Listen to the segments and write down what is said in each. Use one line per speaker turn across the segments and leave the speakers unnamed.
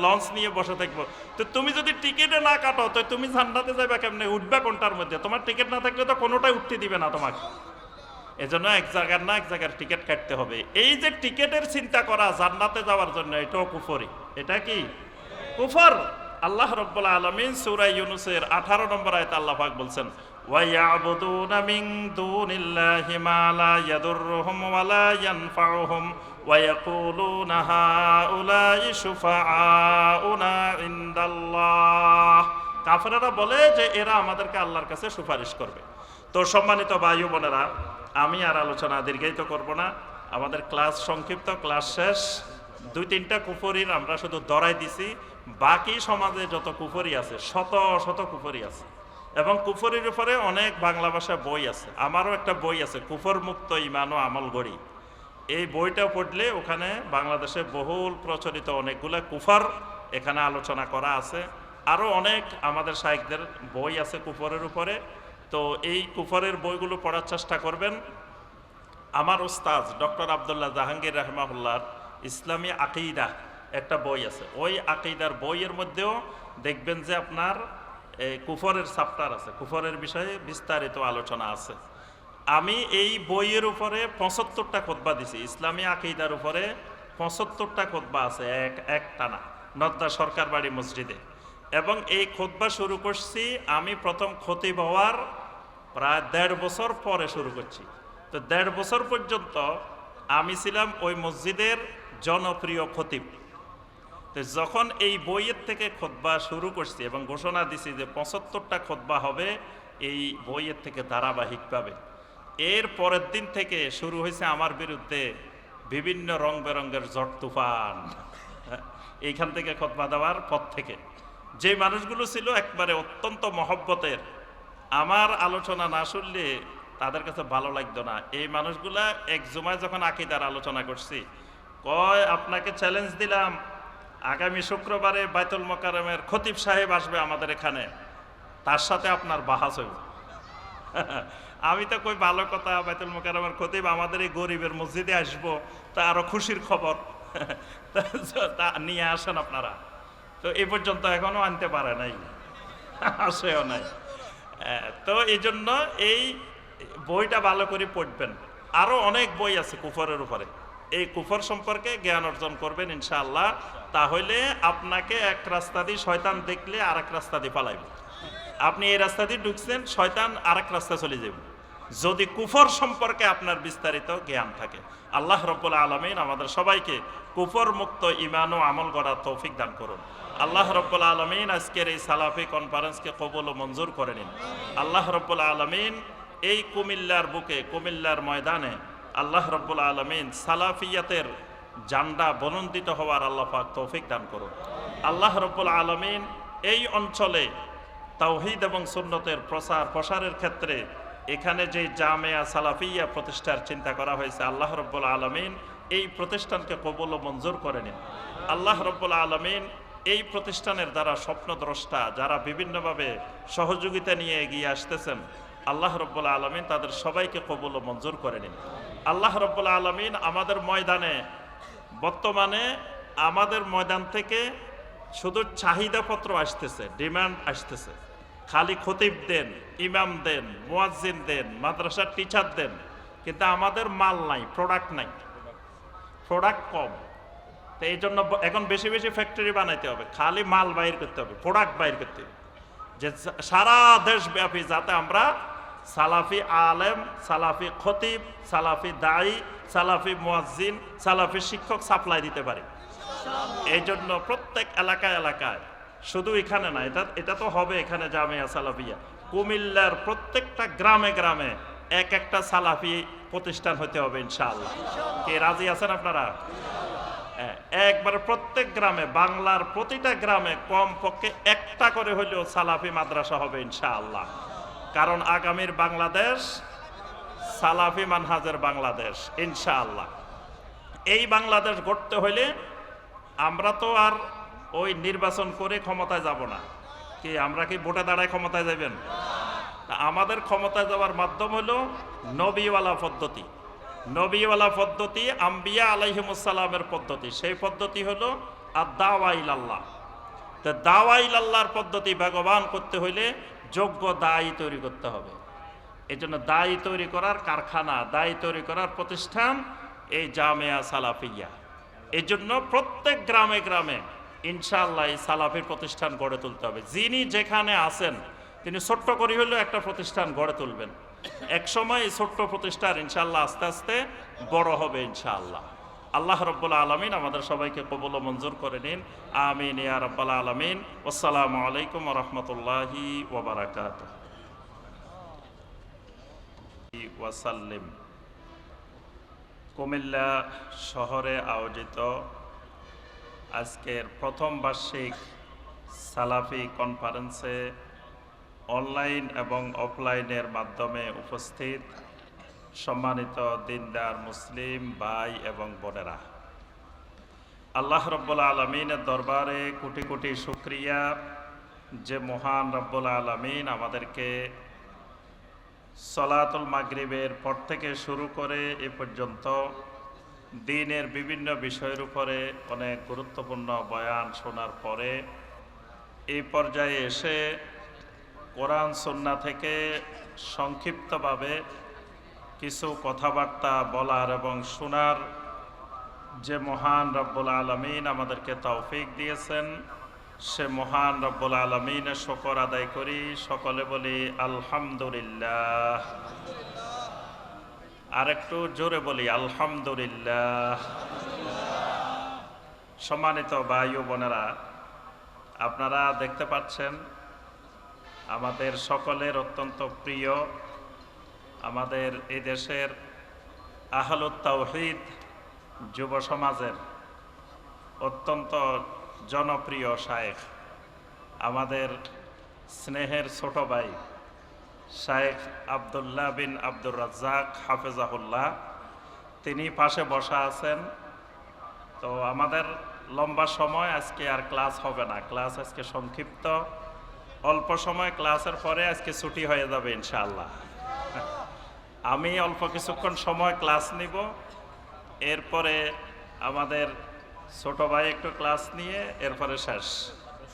Launch নিয়ে বসে থাকবো। তো তুমি যদি টিকিটে না কাটো তো তুমি জান্নাতে যাবে কেমনে, উঠবে কোনটার মধ্যে? তোমার টিকিট না থাকলে তো কোনোটাই উঠতে দিবে না তোমাকে। এজন্য এক জায়গার না এক জায়গার টিকিট কাটতে হবে। এই যে টিকিটের চিন্তা করা জান্নাতে যাওয়ার জন্য, এটাও কুফরি। এটা কি কুফর? আল্লাহ রাব্বুল আলামিন সূরা ইউনূসের 18 নম্বর আয়াতে আল্লাহ পাক বলছেন, ওয়া ইয়াবুদুনা মিন দুনিল্লাহি মা লা ইয়াদুররুহুম ওয়া লা ইয়ানফাউহুম ওয়া ইয়াকুলুনা হাউলাই শুফাআউনা ইনদাল্লাহ। কাফেররা বলে যে এরা আমাদেরকে আল্লাহর কাছে সুপারিশ করবে। তো সম্মানিত ভাই বোনেরা, আমি আর আলোচনা দীর্ঘায়িত করব না, আমাদের ক্লাস সংক্ষিপ্ত, ক্লাস শেষ। 2-3টা কুফরির আমরা শুধু ধরাই দিছি, বাকি সমাজে যত কুফরি আছে শত শত কুফরি আছে, এবং কুফরির উপরে অনেক বাংলা ভাষায় বই আছে। আমারও একটা বই আছে, কুফর মুক্ত ঈমান ও আমল গড়ি। এই বইটা পড়লে ওখানে বাংলাদেশে বহুল প্রচলিত অনেকগুলো কুফর এখানে আলোচনা করা আছে। আরও অনেক আমাদের শাইখদের বই আছে কুফরের উপরে। তো এই কুফরের বইগুলো পড়ার চেষ্টা করবেন। আমার উস্তাদ ডক্টর আব্দুল্লাহ জাহাঙ্গীর রাহমাহুল্লাহর ইসলামী আকিদা একটা বই আছে। ওই আকিদার বইয়ের মধ্যেও দেখবেন যে আপনার কুফরের চ্যাপ্টার আছে, কুফরের বিষয়ে বিস্তারিত আলোচনা আছে। আমি এই বইয়ের উপরে 75টা খুতবা দিছি। ইসলামী আকিদার উপরে 75টা খুতবা আছে এক টানা, নদ্দা সরকার বাড়ি মসজিদে। এবং এই খুতবা শুরু করছি আমি প্রথম খতিব হওয়ার প্রায় 1.5 বছর পরে শুরু করছি। তো 1.5 বছর পর্যন্ত আমি ছিলাম ওই মসজিদের জনপ্রিয় খতিব। তো যখন এই বইয়ের থেকে খুতবা শুরু করছি এবং ঘোষণা দিছি যে 75টা খুতবা হবে এই বইয়ের থেকে ধারাবাহিকভাবে, এর পরের দিন থেকে শুরু হয়েছে আমার বিরুদ্ধে বিভিন্ন রং বেরঙের ঝড় তুফান। এইখান থেকে খুতবা দেওয়ার পর থেকে যে মানুষগুলো ছিল একবারে অত্যন্ত মহব্বতের, আমার আলোচনা না শুনলে তাদের কাছে ভালো লাগতো না। এই মানুষগুলা এক জুমায় যখন আকীদার আলোচনা করছি, কয় আপনাকে চ্যালেঞ্জ দিলাম, আগামী শুক্রবারে বাইতুল মোকাররমের খতিব সাহেব আসবে আমাদের এখানে, তার সাথে আপনার বাহাস হইব। আমি তো কই ভালো কথা, বাইতুল মোকাররমের খতিব আমাদের এই গরিবের মসজিদে আসবো, তা আরো খুশির খবর। তা নিয়ে আসেন আপনারা। তো এই পর্যন্ত এখনো আনতে পারে নাই, আসেও নাই। তো এই জন্য এই বইটা ভালো করে পড়বেন। আরো অনেক বই আছে কুফরের উপরে, এই কুফর সম্পর্কে জ্ঞান অর্জন করবেন ইনশাআল্লাহ। তাহলে আপনাকে এক রাস্তা দিয়ে শয়তান দেখলে আর এক রাস্তা দিয়ে পালাইবে। আপনি এই রাস্তা দিয়ে ঢুকছেন, শয়তান আরেক রাস্তা চলে যাবে, যদি কুফর সম্পর্কে আপনার বিস্তারিত জ্ঞান থাকে। আল্লাহ রাব্বুল আলামিন আমাদের সবাইকে কুফর মুক্ত ঈমান ও আমল গড়ার তৌফিক দান করুন। আল্লাহ রাব্বুল আলামিন আজকের এই সালাফি কনফারেন্সকে কবুল ও মঞ্জুর করে নিন। আল্লাহ রাব্বুল আলামিন এই কুমিল্লার বুকে, কুমিল্লার ময়দানে আল্লাহ রাব্বুল আলামিন সালাফিয়াতের জান্ডা বলন্দিত হওয়ার আল্লাহ পাক তৌফিক দান করুন। আল্লাহ রাব্বুল আলামিন এই অঞ্চলে তাওহীদ এবং সুন্নতের প্রসারের ক্ষেত্রে এখানে যে জামেয়া সালাফিয়া প্রতিষ্ঠার চিন্তা করা হয়েছে, আল্লাহ রাব্বুল আলামিন এই প্রতিষ্ঠানকে কবুল ও মঞ্জুর করে নিন। আল্লাহ রাব্বুল আলামিন এই প্রতিষ্ঠানের দ্বারা স্বপ্নদ্রষ্টা যারা বিভিন্নভাবে সহযোগিতা নিয়ে এগিয়ে আসতেছেন, আল্লাহ রাব্বুল আলামিন তাদের সবাইকে কবুল ও মঞ্জুর করে নিন। আল্লাহ রাব্বুল আলামিন আমাদের ময়দানে, বর্তমানে আমাদের ময়দান থেকে শুধু চাহিদাপত্র আসতেছে, ডিমান্ড আসতেছে, খালি খতিব দেন, ইমাম দেন, মুয়াজ্জিন দেন, মাদ্রাসার টিচার দেন, কিন্তু আমাদের মাল নাই, প্রোডাক্ট নাই, প্রোডাক্ট কম। তো এই জন্য এখন বেশি বেশি ফ্যাক্টরি বানাইতে হবে, খালি মাল বাইর করতে হবে, প্রোডাক্ট বাইর করতে হবে, যে সারা দেশব্যাপী যাতে আমরা সালাফি আলেম, সালাফি খতিব, সালাফি দায়ী, সালাফি মুয়াজ্জিন, সালাফি শিক্ষক সাপ্লাই দিতে পারি। এই জন্য প্রত্যেক এলাকায় এলাকায়, শুধু এখানে না, এটা তো হবে এখানে জামিয়া সালাফিয়া, কুমিল্লার প্রত্যেকটা গ্রামে গ্রামে এক একটা সালাফি প্রতিষ্ঠান হতে হবে ইনশাআল্লাহ। কে রাজি আছেন আপনারা? একবার প্রত্যেক গ্রামে, বাংলার প্রতিটা গ্রামে কমপক্ষে একটা করে হলেও সালাফি মাদ্রাসা হবে ইনশাআল্লাহ। কারণ আগামীর বাংলাদেশ সালাফি মানহাজের বাংলাদেশ ইনশাআল্লাহ। এই বাংলাদেশ গড়তে হইলে আমরা তো আর ওই নির্বাচন করে ক্ষমতায় যাব না, কি আমরা কি ভোটে দাঁড়ায় ক্ষমতায় যাবেন? আমাদের ক্ষমতায় যাওয়ার মাধ্যম হলো নবীওয়ালা পদ্ধতি। নবীওয়ালা পদ্ধতি আম্বিয়া আলাইহিমুস সালামের পদ্ধতি। সেই পদ্ধতি হলো আর দাওয়া ইলাল্লাহ। তো দাওয়া ইলাল্লাহর পদ্ধতি ভগবান করতে হইলে যোগ্য দায়ী তৈরি করতে হবে। এই জন্য দায়ী তৈরি করার কারখানা, দায়ী তৈরি করার প্রতিষ্ঠান এই জামিয়া সালাফিয়া। এই জন্য প্রত্যেক গ্রামে গ্রামে ইনশাআল্লাহ এই সালাফির প্রতিষ্ঠান গড়ে তুলতে হবে। যিনি যেখানে আছেন তিনি ছোট্ট করে হলেও একটা প্রতিষ্ঠান গড়ে তুলবেন। এক সময় এই ছোট্ট প্রতিষ্ঠান ইনশাআল্লাহ আস্তে আস্তে বড় হবে ইনশাআল্লাহ। আল্লাহ রাব্বুল আলামিন আমাদের সবাইকে কবুল ও মঞ্জুর করে নিন। আমিন ইয়া রাব্বাল আলামিন। আসসালামু আলাইকুম ওয়া রাহমাতুল্লাহি ওয়া বারাকাতুহু ওয়া সাল্লিম। কুমিল্লা শহরে আয়োজিত আজকের প্রথম বার্ষিক সালাফি কনফারেন্সে অনলাইন এবং অফলাইনের মাধ্যমে উপস্থিত সম্মানিত দিনদার মুসলিম ভাই এবং বোনেরা, আল্লাহ রাব্বুল আলামিনের দরবারে কোটি কোটি শুকরিয়া যে মহান রাব্বুল আলামিন আমাদেরকে সলাতুল মাগরিবের পর থেকে শুরু করে এ পর্যন্ত দ্বীনের বিভিন্ন বিষয়ের উপরে অনেক গুরুত্বপূর্ণ বয়ান শোনার পরে এই পর্যায়ে এসে কোরআন সুন্নাহ থেকে সংক্ষিপ্তভাবে কিছু কথাবার্তা বলার এবং শোনার যে মহান রব্বুল আলামিন আমাদেরকে তৌফিক দিয়েছেন, সে মহান রব্বুল আলামিনের শুকর আদায় করি। সকলে বলি আলহামদুলিল্লাহ। আর একটু জোরে বলি আলহামদুলিল্লাহ। সম্মানিত ভাই ও বোনেরা, আপনারা দেখতে পাচ্ছেন আমাদের সকলের অত্যন্ত প্রিয়, আমাদের এই দেশের আহলুত তাওহীদ যুব সমাজের অত্যন্ত জনপ্রিয় শায়েখ, আমাদের স্নেহের ছোট ভাই শায়েখ আব্দুল্লাহ বিন আব্দুর রাজ্জাক হাফেজাহুল্লাহ, তিনি পাশে বসা আছেন। তো আমাদের লম্বা সময় আজকে আর ক্লাস হবে না, ক্লাস আজকে সংক্ষিপ্ত, অল্প সময় ক্লাসের পরে আজকে ছুটি হয়ে যাবে ইনশাআল্লাহ। আমি অল্প কিছুক্ষণ সময় ক্লাস নিব, এরপরে আমাদের ছোট ভাই একটু ক্লাস নিয়ে এরপরে শেষ।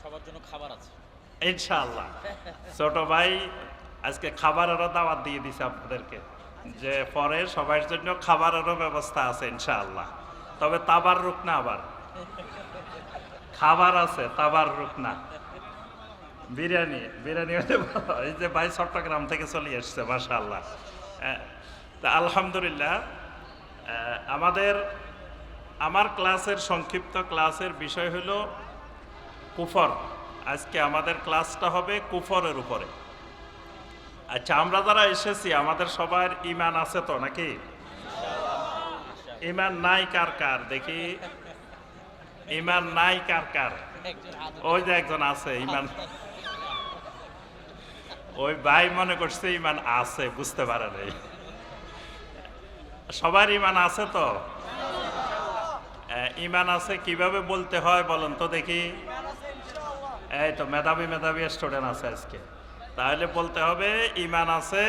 সবার জন্য খাবার আছে
ইনশাআল্লাহ। ছোট ভাই আজকে খাবারেরও দাওয়াত দিয়ে দিছে আপনাদেরকে, যে পরে সবার জন্য খাবারেরও ব্যবস্থা আছে ইনশাআল্লাহ। তবে তাবার রুক না, আবার খাবার আছে, তাবার রুক না। বিরিয়ানি বিরিয়ানি এই যে ভাই চট্টগ্রাম থেকে চলে এসছে মাশাআল্লাহ। তা আলহামদুলিল্লাহ, আমার ক্লাসের সংক্ষিপ্ত ক্লাসের বিষয় হলো কুফর। আজকে আমাদের ক্লাসটা হবে কুফরের উপরে। আচ্ছা, আমরা যারা এসেছি আমাদের সবার ঈমান আছে তো নাকি? ঈমান নাই কার কার দেখি? ঈমান নাই কার কার? ওই যে একজন আছে ঈমান, ওই ভাই মনে করছে ঈমান আছে, বুঝতে পারে নাই। সবার ঈমান আছে তো? ঈমান আছে কিভাবে বলতে হয় বলেন তো দেখি? এই তো মেধাবী মেধাবী স্টুডেন্ট আছে আজকে, তাহলে বলতে হবে ঈমান আছে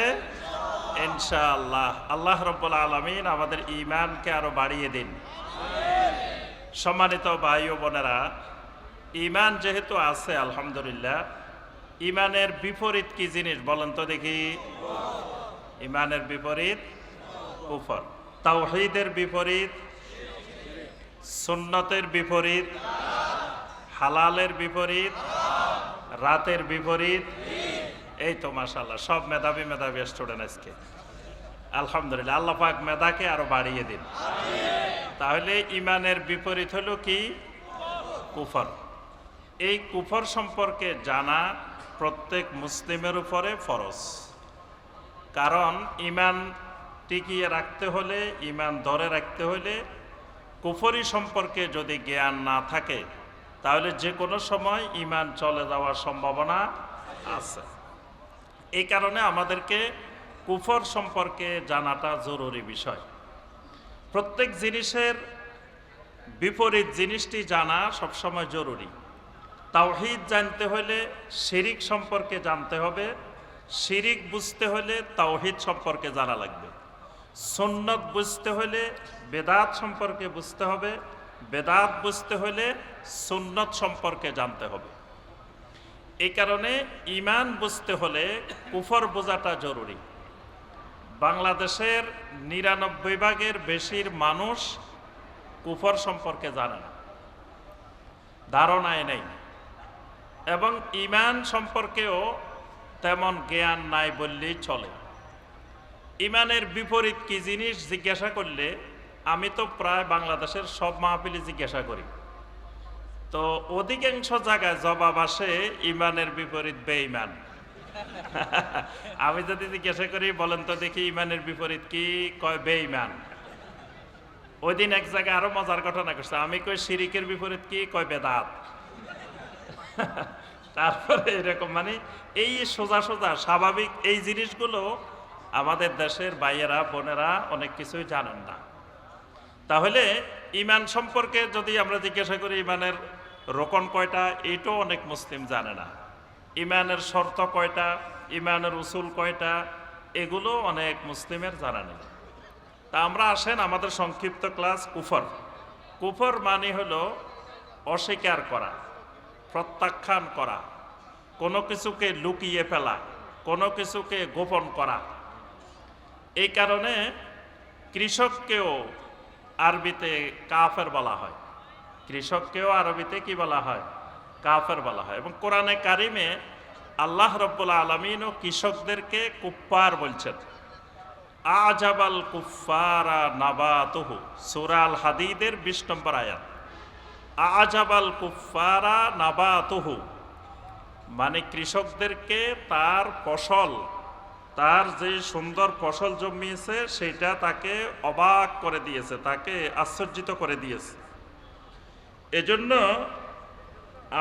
ইনশাআল্লাহ। আল্লাহ রাব্বুল আলামিন আমাদের ঈমানকে আরো বাড়িয়ে দিন। সম্মানিত ভাই ও বোনেরা, ঈমান যেহেতু আছে আলহামদুলিল্লাহ, ঈমানের বিপরীত কি জিনিস বলেন তো দেখি? ঈমানের বিপরীত কুফর, তাওহীদের বিপরীত সুন্নতের বিপরীত, হালালের বিপরীত, রাতের বিপরীত। এই তো মাশাআল্লাহ, সব মেধাবী মেধাবী স্টুডেন্ট আজকে আলহামদুলিল্লাহ। আল্লাহ পাক মেধাকে আরো বাড়িয়ে দিন। তাহলে ঈমানের বিপরীত হলো কি? কুফর। এই কুফর সম্পর্কে জানা প্রত্যেক মুসলিমের উপরে ফরজ। কারণ ঈমান টিকিয়ে রাখতে হলে, ঈমান ধরে রাখতে হলে কুফরি সম্পর্কে যদি জ্ঞান না থাকে তাহলে যে কোনো সময় ঈমান চলে যাওয়ার সম্ভাবনা আছে। এই কারণে আমাদেরকে কুফর সম্পর্কে জানাটা জরুরি বিষয়। প্রত্যেক জিনিসের বিপরীত জিনিসটি জানা সবসময় জরুরি। তাওহীদ জানতে হলে শিরিক সম্পর্কে জানতে হবে, শিরিক বুঝতে হলে তাওহীদ সম্পর্কে জানা লাগবে। সুন্নত বুঝতে হলে বেদাত সম্পর্কে বুঝতে হবে, বেদাত বুঝতে হলে সুন্নত সম্পর্কে জানতে হবে। এই কারণে ঈমান বুঝতে হলে কুফর বোঝাটা জরুরি। বাংলাদেশের ৯৯ বেশির মানুষ কুফর সম্পর্কে জানে না, ধারণায় নেই, এবং ঈমান সম্পর্কেও তেমন জ্ঞান নাই বললেই চলে। ঈমানের বিপরীত কি জিনিস জিজ্ঞাসা করলে আমি তো প্রায় বাংলাদেশের সব মাহফিলে জিজ্ঞাসা করি, তো অধিকাংশ জায়গায় জবাব আসে ঈমানের বিপরীত বেঈমান। আমি যদি জিজ্ঞাসা করি বলেন তো দেখি ঈমানের বিপরীত কি, কয় বেঈমান। ওই দিন এক জায়গায় আরো মজার ঘটনা করছে, আমি কই শিরিকের বিপরীত কি, কয় বেদাত। তারপরে এরকম মানে এই সোজা সোজা স্বাভাবিক এই জিনিসগুলো আমাদের দেশের ভাইয়েরা বোনেরা অনেক কিছুই জানেন না। তাহলে ঈমান সম্পর্কে যদি আমরা জিজ্ঞাসা করি ঈমানের রোকন কয়টা, এইটাও অনেক মুসলিম জানে না। ঈমানের শর্ত কয়টা, ঈমানের উসুল কয়টা, এগুলো অনেক মুসলিমের জানা নেই। তা আমরা আসেন আমাদের সংক্ষিপ্ত ক্লাস কুফর। কুফর মানে হলো অস্বীকার করা, প্রত্যাখ্যান করা, কোনো কিছুকে লুকিয়ে ফেলা, কোনো কিছুকে গোপন করা। এই কারণে কৃষককেও আরবিতে কাফের বলা হয়, কৃষককেও আরবিতে কি বলা হয়, কাফের বলা হয়। এবং কোরআনে কারিমে আল্লাহ রাব্বুল আলামিনও কৃষকদেরকে কুফফার বলছেন। আজাবাল কুফফারা নাবাতুহু, সূরা আল হাদীদের ২০ নম্বর আয়াত। আজাবাল কুফফারা নাবাতুহু মানে কৃষকদেরকে তার ফসল, তার যে সুন্দর ফসল জন্মিয়েছে সেটা তাকে অবাক করে দিয়েছে, তাকে আশ্চর্যিত করে দিয়েছে। এজন্য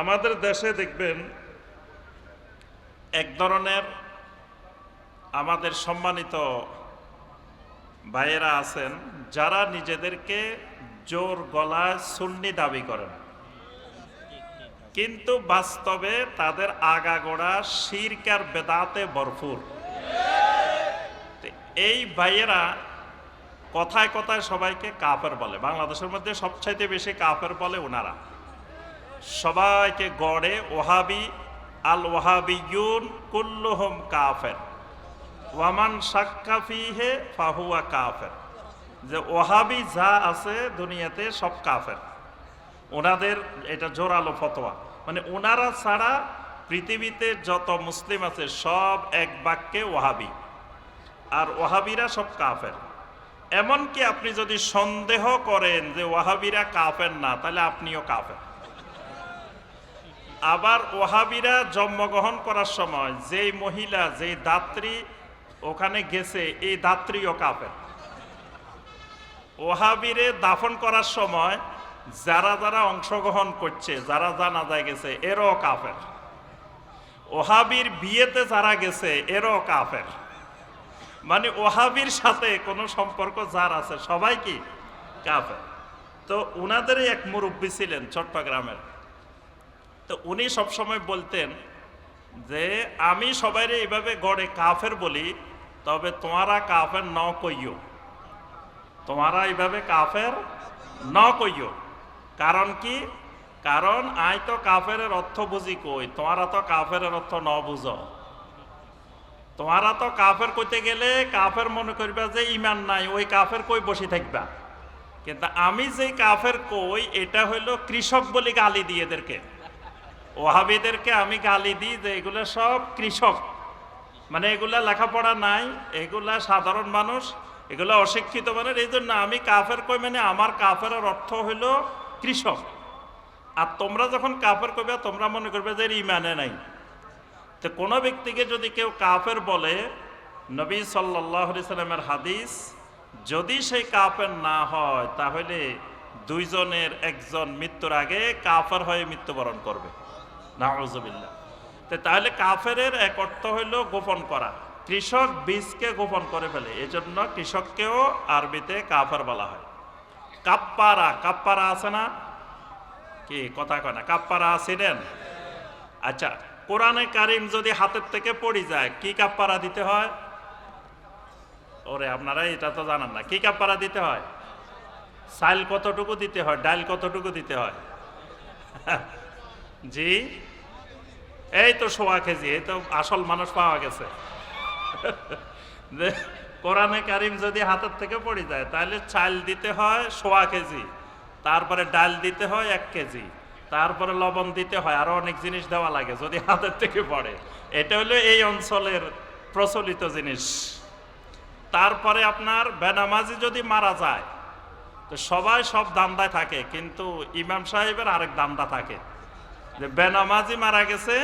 আমাদের দেশে দেখবেন এক ধরনের আমাদের সম্মানিত ভাইয়েরা আছেন যারা নিজেদেরকে জোর গলায় সুন্নি দাবি করেন, কিন্তু বাস্তবে তাদের আগাগোড়া শিরক আর বেদাতে ভরপুর। এই ভাইয়েরা কথায় কথায় সবাইকে কাফের বলে। বাংলাদেশের মধ্যে সবচাইতে বেশি কাফের বলে ওনারা। সবাইকে গড়ে ওহাবি, আল ওয়াহাবিয়ুন কুল্লুহুম কাফের, ওয়ামান শাক্কা ফিহে ফাহুয়া কাফের। যে ওহাবি যা আছে দুনিয়াতে সব কাফের, ওনাদের এটা জোরালো ফতোয়া। মানে ওনারা ছাড়া পৃথিবীতে যত মুসলিম আছে সব এক বাক্যে ওহাবি, আর ওহাবিরা সব কাফের। এমনকি আপনি যদি সন্দেহ করেন যে ওয়াহাবিরা কাফের না, তাহলে আপনিও কাফের। আবার ওয়াহাবিরা জন্মগ্রহণ করার সময় যেই মহিলা, যেই দাত্রী ওখানে গেছে, এই দাত্রীও কাফের। ওয়াহাবিরে দাফন করার সময় যারা যারা অংশগ্রহণ করছে, যারা জানাজায় গেছে, এরও কাফের। ওহাবির বিয়েতে যারা গেছে এরও কাফের। মানে ওহাবির সাথে কোনো সম্পর্ক যার আছে সবাই কি কাফের। তো উনাদেরই এক মুরব্বী ছিলেন চট্টগ্রামের, তো উনি সবসময় বলতেন যে আমি সবাইরে এইভাবে গড়ে কাফের বলি, তবে তোমারা কাফের ন কইও, তোমারা এইভাবে কাফের ন কইও। কারণ কি? কারণ আই তো কাফের অর্থ বুঝি কই, তোমারা তো কাফের অর্থ ন বুঝো। তোমারা তো কাফের কইতে গেলে কাফের মনে করবা যে ইমান নাই, ওই কাফের কই বসে থাকবা। কিন্তু আমি যে কাফের কই এটা হইলো কৃষক বলি গালি দিয়ে এদেরকে, ওহাবিদেরকে আমি গালি দিই যে এগুলো সব কৃষক, মানে এগুলা লেখাপড়া নাই, এগুলা সাধারণ মানুষ, এগুলা অশিক্ষিত মানুষ। এই জন্য আমি কাফের কই, মানে আমার কাফের অর্থ হইলো কৃষক। আর তোমরা যখন কাফের কইবে তোমরা মনে করবে যে ইমানে নাই। তো কোনো ব্যক্তিকে যদি কেউ কাফের বলে, নবী সাল্লাল্লাহু আলাইহি সাল্লামের হাদিস, যদি সেই কাফের না হয় তাহলে দুইজনের একজন মৃত্যুর আগে কাফের হয়ে মৃত্যুবরণ করবে, নাউযুবিল্লাহ। তাহলে কাফের এক অর্থ হইল গোপন করা। কৃষক বীজকে গোপন করে ফেলে, এই জন্য কৃষককেও আরবিতে কাফের বলা হয়। কাপ্পারা, কাপ্পারা আছে না? কি কথা কয় না? কাপ্পারা আছিলেন? আচ্ছা, কোরআনে কারিম যদি হাতের থেকে পড়ে যায় কি কাপ্পারা দিতে হয়? ওরে আপনারা এটা তো জানান না, কি কাপ্পারা দিতে হয়? চাল কতটুকু দিতে হয়, ডাল কতটুকু দিতে হয়? জি, এই তো 1.5 কেজি, এই তো আসল মানুষ পাওয়া গেছে। যে কোরআনে কারিম যদি হাতের থেকে পড়ে যায় তাহলে চাল দিতে হয় 1.5 কেজি, তারপরে ডাল দিতে হয় 1 কেজি, তারপরে লবণ দিতে হয়, আরো অনেক জিনিস দেওয়া লাগে যদি হাতের থেকে পড়ে। এটা হলো এই অঞ্চলের প্রচলিত জিনিস। তারপরে আপনার বেনামাজি যদি মারা যায় তো সবাই সব দান্দায় থাকে, কিন্তু ইমাম সাহেবের আরেক দান্দা থাকে যে বেনামাজি মারা গেছে,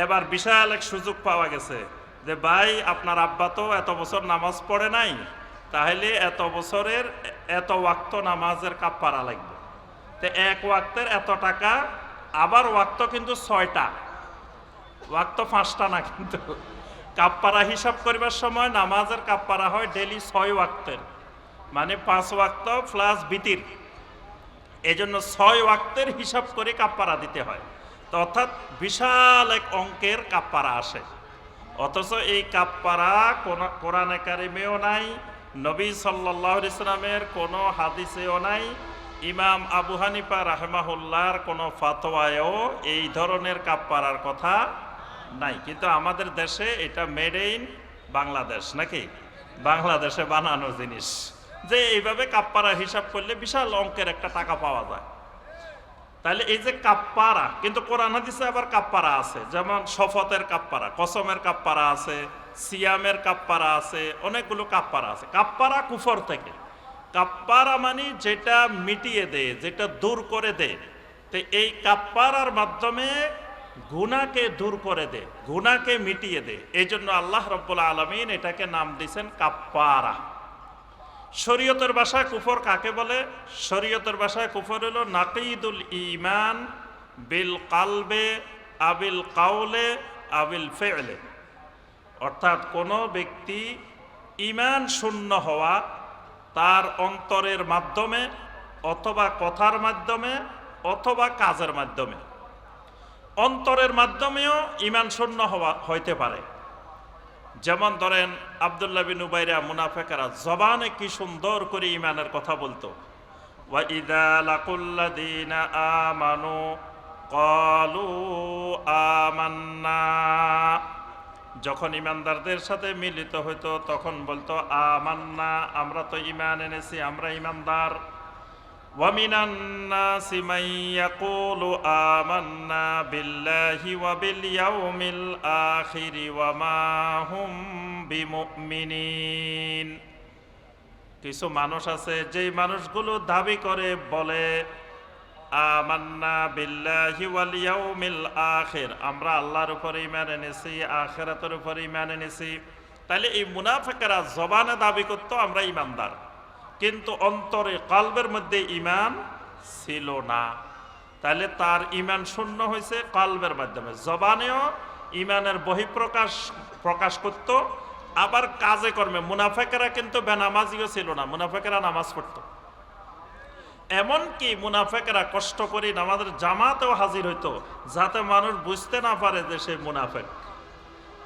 এবার বিশাল এক সুযোগ পাওয়া গেছে যে ভাই আপনার আব্বা তো এত বছর নামাজ পড়ে নাই, তাহলে এত বছরের এত ওয়াক্ত নামাজের কাফারা লাগবে। তো এক ওয়াক্তের এত টাকা, আবার ওয়াক্ত কিন্তু 6টা, ওয়াক্ত 5টা না, কিন্তু কাফারা হিসাব করিবার সময় নামাজের কাফারা হয় ডেলি 6 ওয়াক্তের, মানে 5 ওয়াক্ত প্লাস বিতির, এজন্য 6 ওয়াক্তের হিসাব করে কাফারা দিতে হয়। তো অর্থাৎ বিশাল এক অঙ্কের কাফারা আসে, অথচ এই কাফারা কোরআনে কারিমেও নাই, নবী সাল্লাল্লাহু আলাইহি সাল্লামের কোনো হাদিসেও নাই, ইমাম আবু হানিফা রাহমাহুল্লাহর কোনো ফাতোয়ায়ও এই ধরনের কাফারার কথা নাই। কিন্তু আমাদের দেশে এটা মেড ইন বাংলাদেশ, নাকি বাংলাদেশে বানানো জিনিস, যে এইভাবে কাফারা হিসাব করলে বিশাল অঙ্কের একটা টাকা পাওয়া যায়। তাহলে এই যে কাফারা, কিন্তু কোরআন হাদিসে আবার কাফারা আছে, যেমন শপথের কাফারা, কসমের কাফারা আছে, সিয়ামের কাফারা আছে, অনেকগুলো কাফারা আছে। কাফারা কুফর থেকে, কাফারা মানে যেটা মিটিয়ে দেয়, যেটা দূর করে দেয়। তো এই কাফারার মাধ্যমে গুনাহকে দূর করে দেয়, গুনাহকে মিটিয়ে দেয়। এই জন্য আল্লাহ রাব্বুল আলামিন এটাকে নাম দিয়েছেন কাফারা। শরীয়তের ভাষায় কুফর কাকে বলে? শরীয়তের ভাষায় কুফর হলো নাকিদুল ঈমান বিল কালবে আবিল কাউলে আবিল ফেলে, অর্থাৎ কোনো ব্যক্তি ঈমান শূন্য হওয়া, তার অন্তরের মাধ্যমে অথবা কথার মাধ্যমে অথবা কাজের মাধ্যমে। অন্তরের মাধ্যমেও ঈমান শূন্য হওয়া হইতে পারে, যেমন ধরেন আব্দুল্লাহ বিন উবাইরা মুনাফিকরা জবানে কি সুন্দর করে ঈমানের কথা বলতো, ওয়া ইযা লাকুল্লাযীনা আমানু ক্বালু আমান্না, যখন ঈমানদারদের সাথে মিলিত হইতো তখন বলতো আমান্না, আমরা তো ঈমান এনেছি, আমরা ঈমানদার। ওয়া মিনান নাসি মান ইয়াকুলু আমান্না বিল্লাহি ওয়া বিল ইয়াউমিল আখিরি ওয়া মা হুম বিমুমিনিন। কিছু মানুষ আছে যেই মানুষগুলো দাবি করে বলে আমান্না বিল্লাহি ওয়াল ইয়াউমিল আখির, আমরা আল্লাহর উপর ঈমান এনেছি, আখিরাতের উপর ঈমান এনেছি। তাহলে এই মুনাফিকরা জবানে দাবি করতো আমরা ঈমানদার, কিন্তু অন্তরে কলবের মধ্যে ঈমান ছিল না। তাহলে তার ঈমান শূন্য হয়েছে কলবের মাধ্যমে। জবানেও ঈমানের প্রকাশ করত, আবার কাজে কর্মে। মুনাফিকরা কিন্তু বেনামাজিও ছিল না, মুনাফিকরা নামাজ পড়তো। এমনকি মুনাফিকরা কষ্ট করে নামাজের জামাতেও হাজির হইতো, যাতে মানুষ বুঝতে না পারে যে সে মুনাফিক।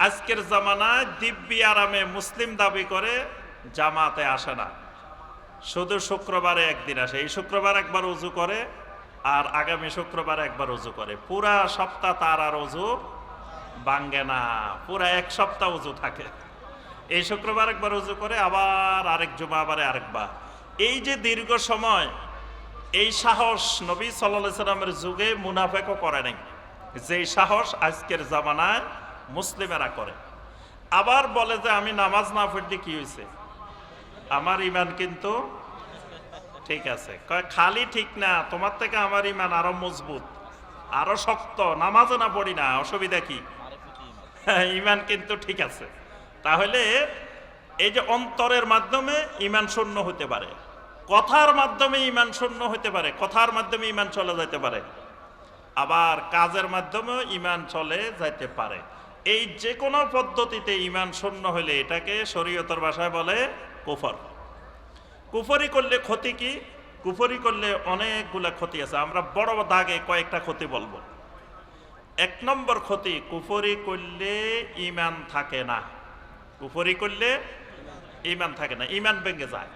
আজকের জামানায় দিব্যি আরামে মুসলিম দাবি করে জামাতে আসে না, শুধু শুক্রবারে একদিন আসে। এই শুক্রবার একবার উজু করে, আর আগামী শুক্রবার একবার উজু করে। পুরা সপ্তাহ তার আর উজু ভাঙ্গে না, পুরা এক সপ্তাহ উজু থাকে। এই শুক্রবার একবার উজু করে, আবার আরেক জুমাবারে আরেকবার। এই যে দীর্ঘ সময়, এই সাহস নবী সাল্লাল্লাহু আলাইহি সাল্লামের যুগে মুনাফিকও করে নাই, যেই সাহস আজকের জামানায় মুসলিমেরা করে। আবার বলে যে আমি নামাজ না পড়লে কি হয়েছে, আমার ঈমান কিন্তু ঠিক আছে। কয় খালি ঠিক না, তোমার থেকে আমার ঈমান আরো মজবুত, আরো শক্ত, নামাজও না পড়ি না, অসুবিধা কি? ঈমান কিন্তু ঠিক আছে। তাহলে এই যে অন্তরের মাধ্যমে ঈমান শূন্য হতে পারে, কথার মাধ্যমে ঈমান শূন্য হতে পারে, কথার মাধ্যমে ঈমান চলে যেতে পারে, আবার কাজের মাধ্যমেও ঈমান চলে যাইতে পারে। এই যে কোনো পদ্ধতিতে ঈমান শূন্য হলে এটাকে শরীয়তের ভাষায় বলে কুফর। কুফরি করলে ক্ষতি কি? কুফরি করলে অনেকগুলা ক্ষতি আছে, আমরা বড় দাগে কয়েকটা ক্ষতি বলবো। 1 নম্বর ক্ষতি, কুফরি করলে ঈমান থাকে না। কুফরি করলে ঈমান থাকে না, ঈমান ভেঙে যায়।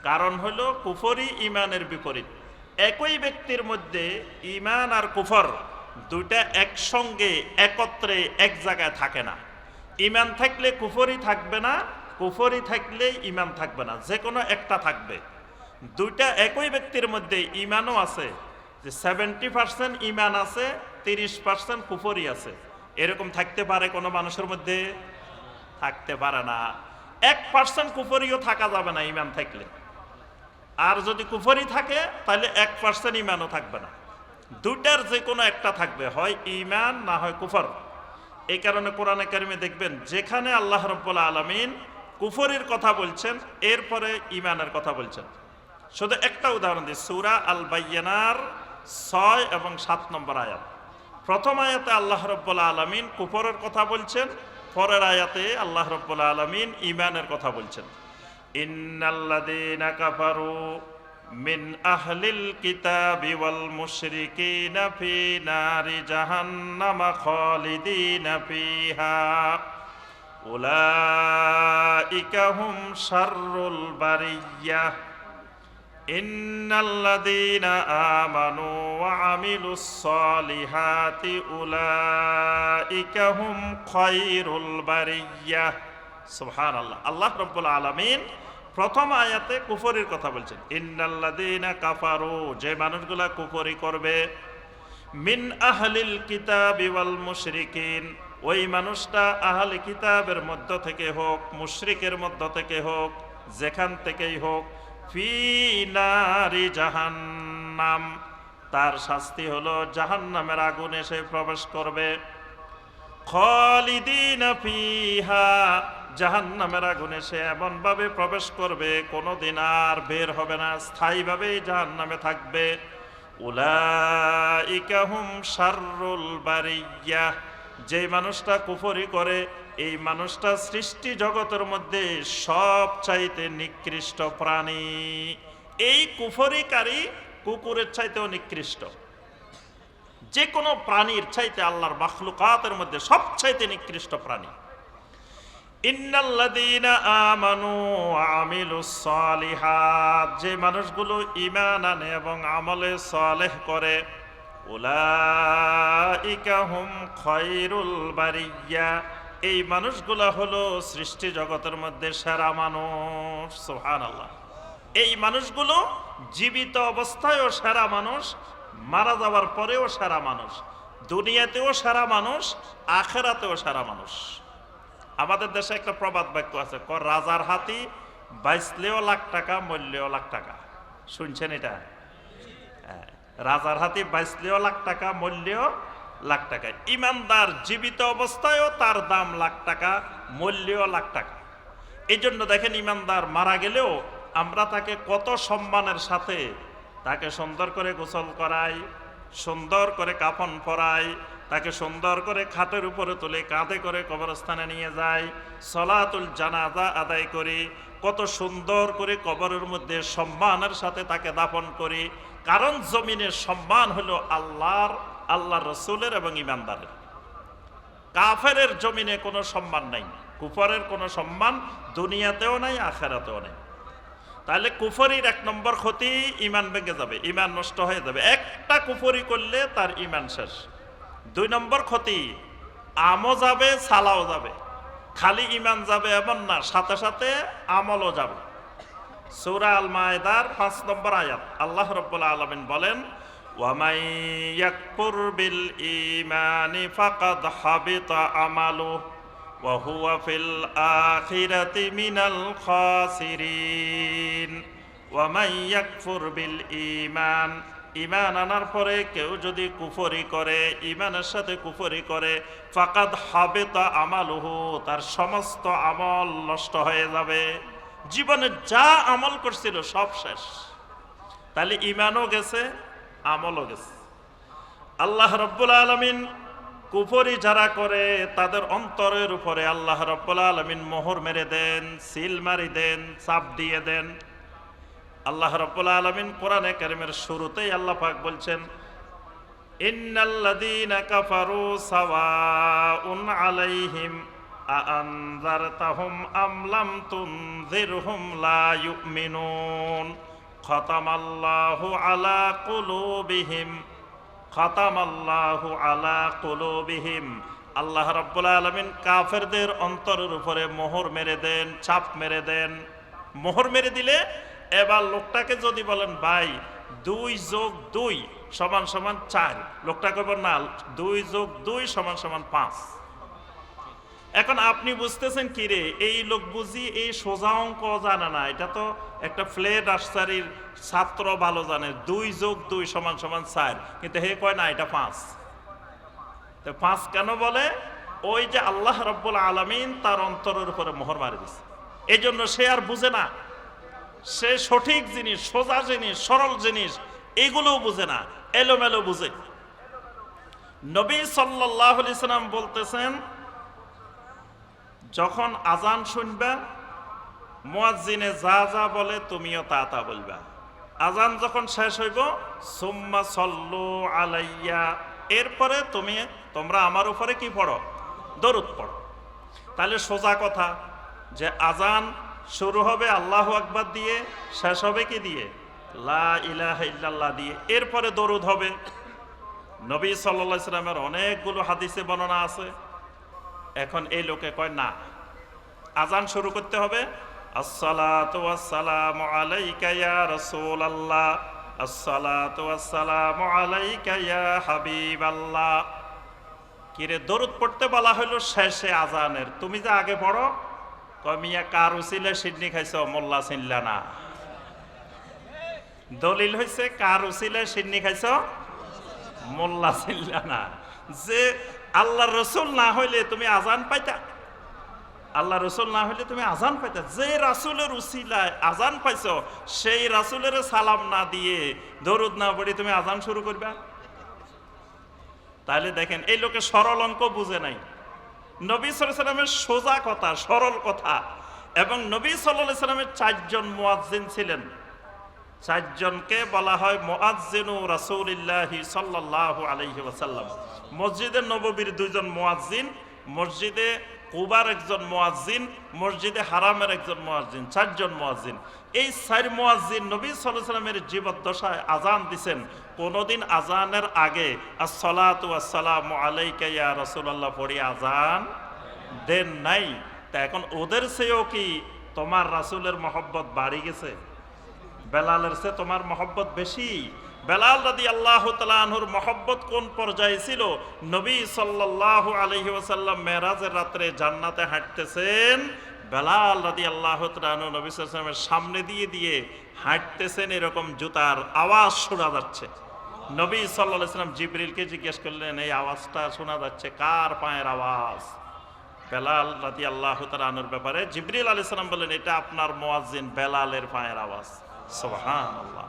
কারণ হলো কুফরি ইমানের বিপরীত। একই ব্যক্তির মধ্যে ইমান আর কুফর দুইটা একসঙ্গে একত্রে এক জায়গায় থাকে না। ইমান থাকলে কুফরি থাকবে না, কুফরি থাকলে ইমান থাকবে না, যে কোনো একটা থাকবে। দুইটা একই ব্যক্তির মধ্যে ইমানও আছে, যে 70% ইমান আছে, 30% কুফরি আছে, এরকম থাকতে পারে কোনো মানুষের মধ্যে? থাকতে পারে না। 1% কুফরিও থাকা যাবে না ইমান থাকলে। আর যদি কুফরি থাকে তাহলে 1% ইমানও থাকবে না। দুটার যে কোনো একটা থাকবে, হয় ইমান না হয় কুফর। এই কারণে কোরআনে কারিমে দেখবেন যেখানে আল্লাহ রাব্বুল আলামিন কুফরির কথা বলছেন এরপরে ইমানের কথা বলছেন। শুধু একটা উদাহরণ দিই, সূরা আল বাইয়িনার 6 এবং 7 নম্বর আয়াত। প্রথম আয়াতে আল্লাহ রাব্বুল আলামিন কুফরের কথা বলছেন, পরের আয়াতে আল্লাহ রাব্বুল আলামিন ইমানের কথা বলছেন। ইন্নাল্লাযীনা কাফারু মিন আহলিল কিতাবি ওয়াল মুশরিকিনা ফি নারি জাহান্নাম খালিদিনা ফিহা উলাইকা হুম শাররুল বারিয়াহ ইন্নাল্লাযীনা আমানু ওয়া আমিলুস সালিহাতি উলাইকা হুম খায়রুল বারিয়াহ। সুবহানাল্লাহ। আল্লাহ রাব্বুল আলামিন প্রথম আয়াতে কুফরির কথা বলছেন, ইন্নাল্লাযীনা কাফারু, যে মানুষগুলা কুফরি করবে, মিন আহলিল কিতাবি ওয়াল মুশরিকিন, ওই মানুষটা আহলে কিতাবের মধ্য থেকে হোক, মুশরিকের মধ্য থেকে হোক, যেখান থেকেই হোক, ফি নারি জাহান্নাম, তার শাস্তি হলো জাহান্নামের আগুনে সে প্রবেশ করবে। খালিদিনা ফিহা, জাহান্নামের আগুনে সে এমন ভাবে প্রবেশ করবে কোনোদিন আর বের হবে না, স্থায়ীভাবে জাহান্নামে থাকবে। উলাইকা হুম শাররুল বারিয়াহ, যে মানুষটা কুফরি করে এই মানুষটা সৃষ্টি জগতের মধ্যে সবচাইতে নিকৃষ্ট প্রাণী। এই কুফরিকারী কুকুরের চাইতেও নিকৃষ্ট। যে কোনো প্রাণীর চাইতে আল্লাহর মাখলুকাতের মধ্যে সবচাইতে নিকৃষ্ট প্রাণী। ইন্নাল্লাযীনা আমানু ওয়া আমিলুস সালিহাত, যে মানুষগুলো ঈমান আনে এবং আমলে সালেহ করে, উলাইকা হুম খায়রুল বারিয়া, এই মানুষগুলো হলো সৃষ্টি জগতের মধ্যে সেরা মানুষ। সুবহানাল্লাহ। এই মানুষগুলো জীবিত অবস্থায়ও সেরা মানুষ, মারা যাওয়ার পরেও সেরা মানুষ, দুনিয়াতেও সেরা মানুষ, আখিরাতেও সেরা মানুষ। আমাদের দেশে একটা প্রবাদ বাক্য আছে, রাজার হাতি বাইসলেও লাখ টাকা, মরলেও লাখ টাকা। শুনছেন এটা? রাজার হাতি বাইসলেও লাখ টাকা, মরলেও লাখ টাকা। ইমানদার জীবিত অবস্থায়ও তার দাম লাখ টাকা, মরলেও লাখ টাকা। এই জন্য দেখেন ইমানদার মারা গেলেও আমরা তাকে কত সম্মানের সাথে তাকে সুন্দর করে গোসল করাই, সুন্দর করে কাফন পরাই, তাকে সুন্দর করে খাটের উপরে তুলে কাঁধে করে কবরস্থানে নিয়ে যাই, সলাতুল জানাজা আদায় করি, কত সুন্দর করে কবরের মধ্যে সম্মানের সাথে তাকে দাফন করি। কারণ জমিনের সম্মান হলো আল্লাহর, আল্লাহর রসুলের এবং ইমানদারের। কাফেরের জমিনে কোনো সম্মান নাই, কুফরের কোনো সম্মান দুনিয়াতেও নাই, আখিরাতেও নাই। তাহলে কুফরির 1 নম্বর ক্ষতি, ইমান ভেঙে যাবে, ইমান নষ্ট হয়ে যাবে। একটা কুফরি করলে তার ইমান শেষ। 2 নম্বর ক্ষতি, আমও যাবে, সালাও যাবে। খালি ইমান যাবে এমন না, সাথে সাথে আমলও যাবে। সূরা আল মায়েদার 5 নম্বর আয়াত আল্লাহ রাব্বুল আলামিন বলেন, ওয়ামাই ইয়াকফুর বিল ঈমানি ফাকাদ হাবিতা আমালুহু ওয়া হুয়া ফিল আখিরাতি মিনাল খাসিরিন। ওয়ামাই ইয়াকফুর বিল ঈমান, ঈমান আনার পরে কেউ যদি কুফরি করে, ঈমানের সাথে কুফরি করে, ফাকাদ হাবিতা আমালুহু, তার সমস্ত আমল নষ্ট হয়ে যাবে। জীবনে যা আমল করছিল সব শেষ। তাহলে ঈমানও গেছে, আমলও গেছে। আল্লাহ রাব্বুল আলামিন কুফরি যারা করে তাদের অন্তরের উপরে আল্লাহ রাব্বুল আলামিন মোহর মেরে দেন, সিল মারি দেন, চাপ দিয়ে দেন। আল্লাহ রাব্বুল আলামিন কোরআনে কারীমের শুরুতেই আল্লাহ পাক বলছেন, ইন্নাল্লাযীনা কাফারু সাওয়াউন আলাইহিম আনজারতাহুম আম লাম তুনজিরহুম লা ইউমিনুন খাতামাল্লাহু আলা কুলুবিহিম খাতামাল্লাহু আলা কুলুবিহিম। আল্লাহ রাব্বুল আলামিন কাফেরদের অন্তরের উপরে মোহর মেরে দেন, ছাপ মেরে দেন। মোহর মেরে দিলে এবার লোকটাকে যদি বলেন ভাই 2 + 2 = 4, লোকটা কইব না 2 + 2 = 5। এখন আপনি বুঝতেছেন কি রে, এই লোক বুঝি এই সোজা অঙ্ক জানে না, এটা তো একটা ফ্লেট আর্চারির ছাত্র ভালো জানে 2 + 2 = 4, কিন্তু হে কয় না এটা 5। তো 5 কেন বলে? ওই যে আল্লাহ রাব্বুল আলামিন তার অন্তরের উপরে মোহর মারি দিছে, এই জন্য সে আর বুঝে না। সে সঠিক জিনিস, সোজা জিনিস, সরল জিনিস এগুলোও বুঝে না, এলোমেলো বুঝে। নবী সাল্লাল্লাহু আলাইহি সাল্লাম বলতেছেন, যখন আজান শুনবা মুয়াজ্জিনে যা যা বলে তুমিও তা তা বলবা। আজান যখন শেষ হইব সুম্মা সল্লু আলাইয়া, এরপরে তোমরা আমার উপরে কি পড়ো? দরুদ পড়ো। তাহলে সোজা কথা যে আজান শুরু হবে আল্লাহু আকবার দিয়ে, শেষ হবে কি দিয়ে? লা ইলাহা ইল্লাল্লাহ দিয়ে, এরপরে দরুদ হবে। নবী সাল্লাল্লাহু আলাইহি সাল্লামের অনেকগুলো হাদিসে বর্ণনা আছে। এখন এই লোকে কয় না, আজান শুরু করতে হবে আসসালাতু ওয়াসসালামু আলাইকা ইয়া রাসূলুল্লাহ, আসসালাতু ওয়াসসালামু আলাইকা ইয়া হাবিবাল্লাহ। কিরে, দরুদ পড়তে বলা হলো শেষে আজানের, তুমি যে আগে পড়ো। কয় মিয়া কার উসিলে সিডনি খাইছো, মোল্লা চিনলা না। দলিল হইছে কার উসিলে সিডনি খাইছো, মোল্লা চিনলা না। যে আল্লাহর রসুল না হইলে তুমি আজান পাইতা, আল্লাহ রসুল না হইলে তুমি আজান পাইতা। যে রাসূলের উসিলায় আজান পাইছো, সেই রাসূলের সালাম না দিয়ে দরুদ না পড়ে তুমি আজান শুরু করবা? তাহলে দেখেন এই লোকে সরল অঙ্ক বুঝে নাই। নবী সাল্লাল্লাহু আলাইহি সাল্লামের সোজা কথা, সরল কথা। এবং নবী সাল্লাল্লাহু আলাইহি সাল্লামের 4 জন মুয়াজ্জিন ছিলেন। 4 জনকে বলা হয় মুয়াজ্জিনু রাসূলিল্লাহি সাল্লাল্লাহু আলাইহি ওয়াসাল্লাম। মসজিদে নববীর 2 জন মুয়াজ্জিন, মসজিদে কুবার একজন মুয়াজ্জিন, মসজিদে হারামের একজন মুয়াজ্জিন, 4 জন মুয়াজ্জিন। এই 4 মুয়াজ্জিন নবী সাল্লাল্লাহু আলাইহি ওয়াসাল্লামের জীবদ্দশায় আজান দিছেন। কোনদিন আজানের আগে আসসালাতু ওয়াসসালামু আলাইকা ইয়া রাসূলুল্লাহ পড়ি আজান দেন নাই। তা এখন ওদের চেয়েও কি তোমার রাসূলের মহব্বত বাড়ি গেছে? বেলালের চেয়ে তোমার মহব্বত বেশি? বেলাল রাদিয়াল্লাহু তাআলা আনহুর মহব্বত কোন পর্যায়ে ছিল? নবী সাল্লাল্লাহু আলাইহি ওয়াসাল্লাম মেরাজের রাত্রে জান্নাতে হাঁটতেছেন, বেলাল রাদিয়াল্লাহু তাআলা আনহু নবী সাল্লাল্লাহু আলাইহি ওয়াসাল্লামের সামনে দিয়ে হাঁটতেছেন, এরকম জুতার আওয়াজ শোনা যাচ্ছে। নবী সাল্লাল্লাহু আলাইহি ওয়াসাল্লাম জিবরিলকে জিজ্ঞেস করলেন, এই আওয়াজটা শোনা যাচ্ছে কার পায়ের আওয়াজ? বেলাল রাদিয়াল্লাহু তাআলা আনহুর ব্যাপারে জিবরিল আলাইহিস সালাম বললেন, এটা আপনার মুয়াজ্জিন বেলালের পায়ের আওয়াজ। সুবহানাল্লাহ!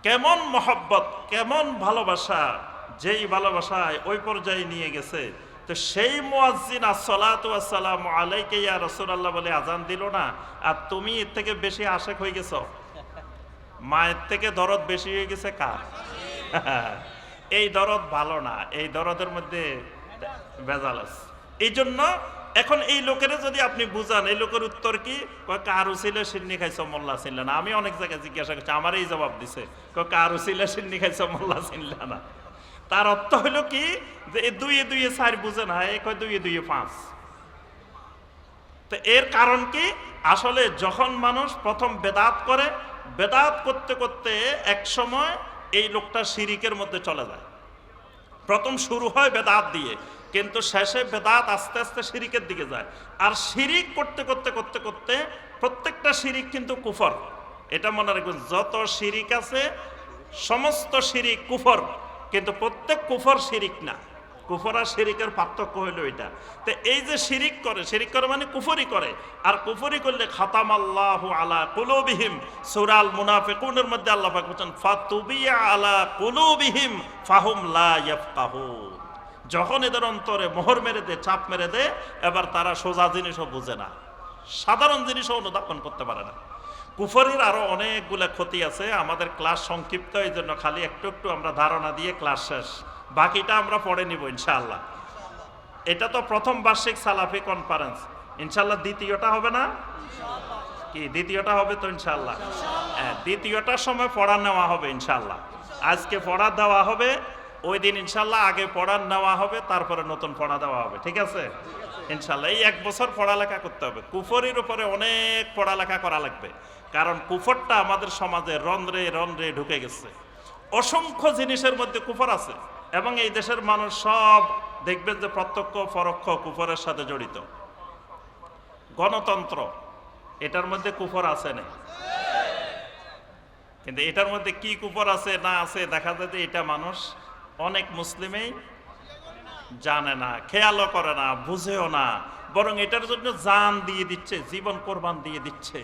কেমন মহব্বত, কেমন ভালোবাসা, যেই ভালোবাসায় ওই পর্যায়ে নিয়ে গেছে। তো সেই মুয়াজ্জিন আসসালাতু ওয়াসসালামু আলাইকা ইয়া রাসূলুল্লাহ বলে আজান দিল না, আর তুমি এর থেকে বেশি আশেক হয়ে গেছো। মায়ের থেকে দরদ বেশি হয়ে গেছে কার? এই দরদ ভালো না, এই দরদের মধ্যে ভেজাল আছে। এই জন্য এখন এই লোকেরা যদি আপনি বুঝান, এই লোকের উত্তর কি? কার উসিলে সিন্নি খাইছো, মোল্লা চিনলা না। আমি অনেক জায়গায় জিজ্ঞাসা করছি, আমার এই জবাব দিছে, কার উসিলে সিন্নি খাইছো, মোল্লা চিনলা না। তার অর্থ হলো কি যে 2 এ 2 এ 4 বুঝে না, এ কয় 2 এ 2 এ 5। তো এর কারণ কি? আসলে যখন মানুষ প্রথম বেদাত করে, বেদাত করতে করতে এক সময় এই লোকটা শিরিকের মধ্যে চলে যায়। প্রথম শুরু হয় বেদাত দিয়ে, কিন্তু শেষে বেদাত আস্তে আস্তে শিরিকের দিকে যায়। আর শিরিক করতে করতে করতে করতে প্রত্যেকটা শিরিক কিন্তু কুফর। এটা মনে রাখবেন, যত শিরিক আছে সমস্ত শিরিক কুফর, কিন্তু প্রত্যেক কুফর শিরিক না। কুফর আর শিরিকের পার্থক্য হইল এটা। তো এই যে শিরিক করে মানে কুফরি করে। আর কুফরি করলে খাতামাল্লাহু আলা কুলুবিহিম, সূরা আল মুনাফিকুনের মধ্যে আল্লাহ পাক বলেন ফাতুবিয়া আলা কুলুবিহিম ফাহুম লা ইয়াফকাহুন। যখন এদের অন্তরে মোহর মেরে দে, চাপ মেরে দে, এবার তারা সোজা জিনিসও বুঝে না, সাধারণ জিনিসও অনুধাবন করতে পারে না। কুফরির আরো অনেকগুলো ক্ষতি আছে। আমাদের ক্লাস সংক্ষিপ্ত, এই জন্য খালি একটু একটু আমরা ধারণা দিয়ে ক্লাস শেষ, বাকিটা আমরা পড়ে নিব ইনশাআল্লাহ। এটা তো প্রথম বার্ষিক সালাফি কনফারেন্স, ইনশাল্লাহ দ্বিতীয়টা হবে না কি? দ্বিতীয়টা হবে তো ইনশাল্লাহ। হ্যাঁ, দ্বিতীয়টার সময় পড়া নেওয়া হবে ইনশাল্লাহ। আজকে পড়া দেওয়া হবে, ওই দিন ইনশাল্লাহ আগে পড়া নেওয়া হবে, তারপরে নতুন পড়া দেওয়া হবে, ঠিক আছে ইনশাল্লাহ। এই 1 বছর পড়ালেখা করতে হবে। কুফরির উপরে অনেক পড়ালেখা করা লাগবে, কারণ কুফরটা আমাদের সমাজে রন্ধ্রে রন্ধ্রে ঢুকে গেছে। অসংখ্য জিনিসের মধ্যে কুফর আছে, এবং এই দেশের মানুষ সব দেখবেন যে প্রত্যক্ষ পরোক্ষ কুফরের সাথে জড়িত। গণতন্ত্র, এটার মধ্যে কুফর আছে না? কিন্তু এটার মধ্যে কি কুফর আছে না আছে দেখা যায় যে এটা মানুষ অনেক মুসলিমেই জানে না, খেয়ালও করে না, বুঝেও না, বরং এটার জন্য জান দিয়ে দিচ্ছে, জীবন কোরবান দিয়ে দিচ্ছে।